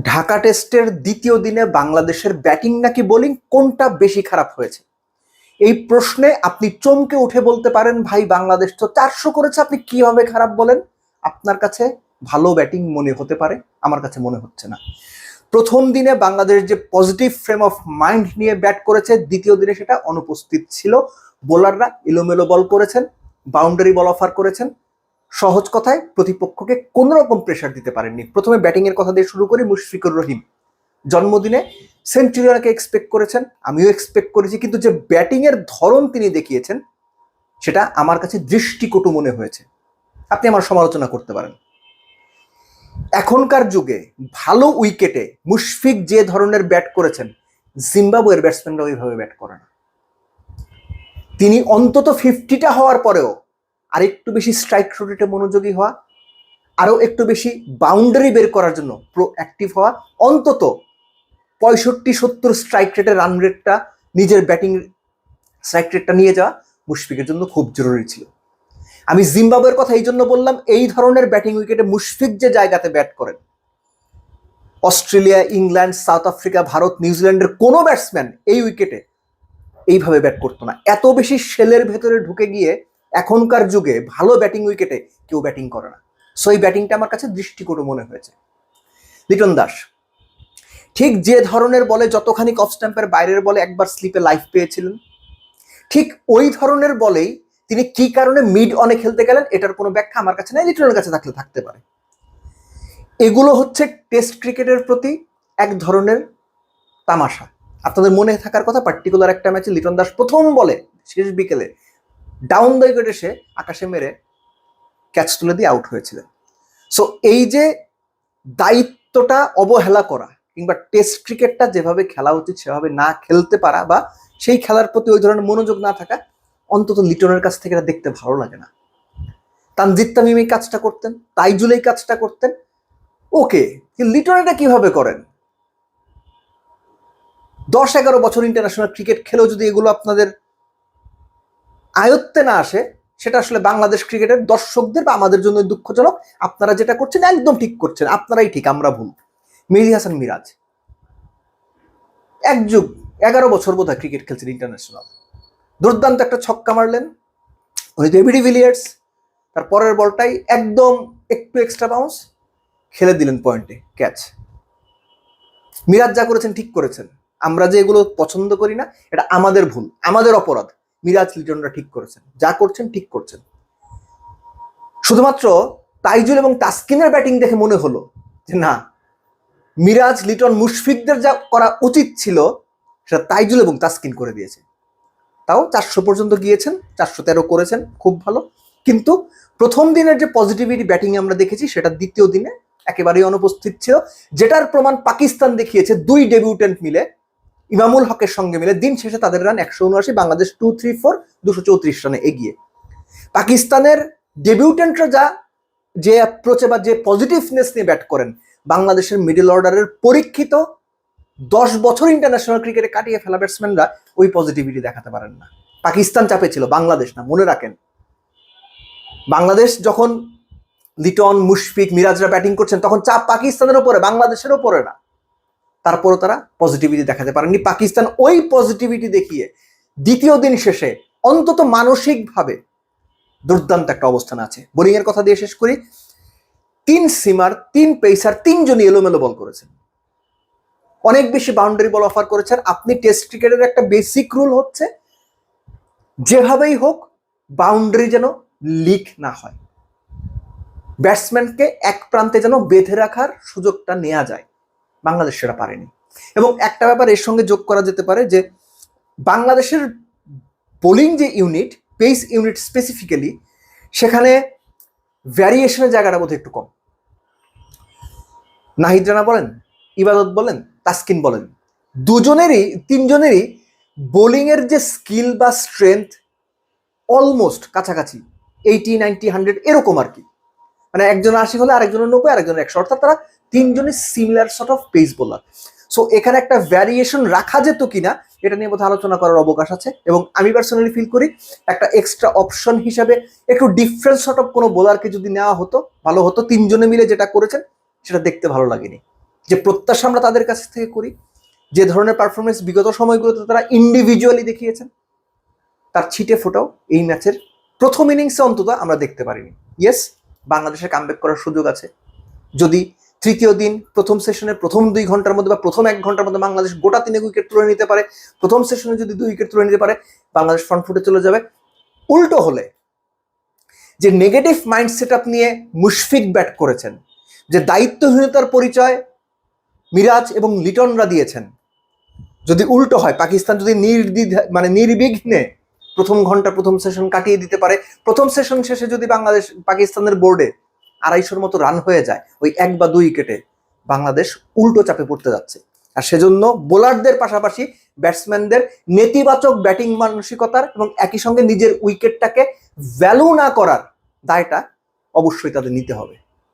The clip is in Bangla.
ঢাকা টেস্টের দ্বিতীয় দিনে বাংলাদেশের ব্যাটিং নাকি বোলিং কোনটা বেশি খারাপ হয়েছে? এই প্রশ্নে আপনি চমকে উঠে বলতে পারেন, ভাই বাংলাদেশ তো 400 করেছে, আপনি কিভাবে খারাপ বলেন? আপনার কাছে ভালো ব্যাটিং মনে হতে পারে, আমার কাছে মনে হচ্ছে না। প্রথম দিনে বাংলাদেশ যে পজিটিভ ফ্রেম অফ মাইন্ড নিয়ে ব্যাট করেছে, দ্বিতীয় দিনে সেটা অনুপস্থিত ছিল। বোলাররা এলোমেলো বল করেছেন, বাউন্ডারি বল অফার করেছেন। সহজ কথায় প্রতিপক্ষকে কোনো রকম প্রেশার দিতে পারেননি। প্রথমে ব্যাটিং এর কথা দিয়ে শুরু করি। মুশফিকুর রহিম জন্মদিনে সেঞ্চুরিয়ানকে এক্সপেক্ট করেছেন, আমিও এক্সপেক্ট করেছি, কিন্তু যে ব্যাটিং এর ধরন তিনি দেখিয়েছেন সেটা আমার কাছে দৃষ্টিকটু মনে হয়েছে। আপনি আমার সমালোচনা করতে পারেন। এখনকার যুগে ভালো উইকেটে মুশফিক যে ধরনের ব্যাট করেছেন, জিম্বাবুয়ের ব্যাটসম্যানরা ওইভাবে ব্যাট করে না। তিনি অন্তত 50টা হওয়ার পরেও আরেকটু বেশি স্ট্রাইক রোটেটে মনোযোগী হওয়া, আরো একটু বেশি বাউন্ডারি বের করার জন্য প্রোঅ্যাক্টিভ হওয়া, অন্তত 65-70 স্ট্রাইক রেটের রান রেটটা, নিজের ব্যাটিং স্ট্রাইক রেটটা নিয়ে যাওয়া মুশফিকের জন্য খুব জরুরি ছিল। আমি জিম্বাবুয়ের কথা এই জন্য বললাম, এই ধরনের ব্যাটিং উইকেটে মুশফিক যে জায়গাতে ব্যাট করেন, Australia, England, south Africa, Bharat, নিউজিল্যান্ডের কোনো ব্যাটসম্যান এই উইকেটে এইভাবে ব্যাট করতো না। এত বেশি শেলের ভেতরে ঢুকে গিয়ে এখনকার যুগে ভালো ব্যাটিং উইকেটে কেউ ব্যাটিং করে না। সো এই ব্যাটিংটা আমার কাছে দৃষ্টিকটু মনে হয়েছে। লিটন দাস ঠিক যে ধরনের বলে, যতখানি অফ স্ট্যাম্পের বাইরের বলে একবার স্লিপে লাইফ পেয়েছিলেন, ঠিক ওই ধরনের বলেই তিনি কি কারণে মিড অনে খেলতে গেলেন, এটার কোনো ব্যাখ্যা আমার কাছে নাই, লিটনের কাছে থাকলে থাকতে পারে। এগুলো হচ্ছে টেস্ট ক্রিকেটের প্রতি এক ধরনের তামাশা। আপনাদের মনে থাকার কথা, পার্টিকুলার একটা ম্যাচে লিটন দাস প্রথম বলে শেষ বিকেলে ডাউন দ্য উইকেট এসে আকাশে মেরে ক্যাচ তুলে দিয়ে আউট হয়েছিলেন। সো এই যে দায়িত্বটা অবহেলা করা, কিংবা টেস্ট ক্রিকেটটা যেভাবে খেলা উচিত সেভাবে না খেলতে পারা, বা সেই খেলার প্রতি ওই ধরনের মনোযোগ না থাকা, অন্তত লিটনের কাছ থেকে এটা দেখতে ভালো লাগে না। তানজিদ তামিম এই কাজটা করতেন, তাইজুল এই কাজটা করতেন, ওকে, লিটন এটা কিভাবে করেন? 10-11 বছর ইন্টারন্যাশনাল ক্রিকেট খেলেও যদি এগুলো আপনাদের আয়ত্তে না আসে, সেটা আসলে বাংলাদেশ ক্রিকেটের দর্শকদের বা আমাদের জন্য দুঃখজনক। আপনারা যেটা করছেন একদম ঠিক করছেন, আপনারাই ঠিক, আমরা ভুল। মেহেদী হাসান মিরাজ 11 বছর বোধহয় ক্রিকেট খেলছেন ইন্টারন্যাশনাল, দুর্দান্ত একটা ছক্কা মারলেন, উনি তো এবিডি ভিলিয়ার্স, তার পরের বলটাই একদম একটু এক্সট্রা বাউন্স, খেলে দিলেন পয়েন্টে ক্যাচ। মিরাজ যা করেছেন ঠিক করেছেন। আমরা যে এগুলো পছন্দ করি না, এটা আমাদের ভুল, আমাদের অপরাধ। মিরাজ, লিটনরা ঠিক করেছেন, যা করছেন ঠিক করছেন। শুধুমাত্র তাইজুল এবং তাসকিনের ব্যাটিং দেখে মনে হলো যে না, মিরাজ, লিটন, মুশফিকদের যা করা উচিত ছিল সেটা তাইজুল এবং তাসকিন করে দিয়েছে। তাও 400 পর্যন্ত গিয়েছেন, 413 করেছেন, খুব ভালো। কিন্তু প্রথম দিনের যে পজিটিভিটি ব্যাটিং আমরা দেখেছি, সেটা দ্বিতীয় দিনে একেবারেই অনুপস্থিত ছিল, যেটার প্রমাণ পাকিস্তান দেখিয়েছে। 2 ডেবিউটেন্ট মিলে, ইমামুল হকের সঙ্গে মিলে দিন শেষে তাদের রান 179, বাংলাদেশ 234, 234 রানে এগিয়ে। পাকিস্তানের ডেবিউটেন্টরা যে অ্যাপ্রোচে বা যে পজিটিভনেস নিয়ে ব্যাট করেন, বাংলাদেশের মিডল অর্ডারের পরীক্ষিত 10 বছর ইন্টারন্যাশনাল ক্রিকেটে কাটিয়ে ফেলা ব্যাটসম্যানরা ওই পজিটিভিটি দেখাতে পারেন না। পাকিস্তান চাপে ছিল, বাংলাদেশ না, মনে রাখেন। বাংলাদেশ যখন লিটন, মুশফিক, মিরাজরা ব্যাটিং করছেন, তখন চাপ পাকিস্তানের ওপরে, বাংলাদেশের ওপরে না। তারপরও তারা পজিটিভিটি দেখাতে পারেননি। পাকিস্তান ওই পজিটিভিটি দেখিয়ে দ্বিতীয় দিন শেষে অন্তত মানসিকভাবে দুর্দান্ত একটা অবস্থান আছে। বোলিং এর কথা দিয়ে শেষ করি। 3 সিমার, 3 পেসার, 3 জনই এলোমেলো বল করেছেন, অনেক বেশি বাউন্ডারি বল অফার করেছেন। আপনি টেস্ট ক্রিকেটের একটা বেসিক রুল হচ্ছে, যেভাবেই হোক বাউন্ডারি যেন লিক না হয়, ব্যাটসম্যানকে এক প্রান্তে যেন বেঁধে রাখার সুযোগটা নেওয়া যায়। বাংলাদেশ সেটা পারেনি। এবং একটা ব্যাপার এর সঙ্গে যোগ করা যেতে পারে যে বাংলাদেশের বোলিং যে ইউনিট, পেস ইউনিট স্পেসিফিক্যালি, সেখানে ভ্যারিয়েশনের জায়গাটা বোধহয় একটু কম। নাহিদ রানা বলেন, ইবাদত বলেন, তাসকিন বলেন, 3 জনেরই বোলিং এর যে স্কিল বা স্ট্রেংথ অলমোস্ট কাছাকাছি, 80, 90, 100 এরকম আর কি। মানে একজন 80 হলে আরেকজনের 90, আরেকজনের 100, অর্থাৎ তারা 3 জনই similar sort of pace bowler. So এখানে একটা ভ্যারিয়েশন রাখা যেত কিনা, এটা নিয়ে বোধহয় আলোচনা করার অবকাশ আছে। এবং আমি পার্সোনালি ফিল করি, একটা এক্সট্রা অপশন হিসাবে একটু ডিফারেন্ট সর্ট অফ কোনো বোলারকে যদি নেওয়া হতো ভালো হতো। 3 জনে মিলে যেটা করেছেন সেটা দেখতে ভালো লাগেনি। যে প্রত্যাশা আমরা তাদের কাছ থেকে করি, যে ধরনের পারফরমেন্স বিগত সময়গুলোতে তারা ইন্ডিভিজুয়ালি দেখিয়েছেন, তার ছিটে ফোটাও এই ম্যাচের প্রথম ইনিংসে অন্তত আমরা দেখতে পারিনি। ইয়েস, বাংলাদেশের কামব্যাক করার সুযোগ আছে। যদি তৃতীয় দিন প্রথম সেশনের প্রথম 2 ঘন্টার মধ্যে বা প্রথম 1 ঘন্টার মধ্যে বাংলাদেশ গোটা 3 উইকেট তুলে নিতে পারে, প্রথম সেশনে যদি 2 উইকেট তুলে নিতে পারে, বাংলাদেশ ফ্রন্ট ফুটে চলে যাবে। উল্টো হলে যে নেগেটিভ মাইন্ডসেট আপ নিয়ে মুশফিক ব্যাট করেছেন, যে দায়িত্বহীনতার পরিচয় মিরাজ এবং লিটনরা দিয়েছেন, যদি উল্টো হয়, পাকিস্তান যদি নির্বিঘ্নে প্রথম ঘন্টা প্রথম সেশন কাটিয়ে দিতে পারে, প্রথম সেশন শেষে যদি বাংলাদেশ পাকিস্তানের বোর্ডে 250 মতো রান হয়ে যায় ওই 1 বা 2 উইকেটে, বাংলাদেশ উল্টো চাপে পড়তে যাচ্ছে। আর সেজন্য বোলারদের পাশাপাশি ব্যাটসম্যানদের নেতিবাচক ব্যাটিং মানসিকতার এবং একই সঙ্গে নিজের উইকেটটাকে ভ্যালু না করার দায়টা অবশ্যই তাদের নিতে হবে।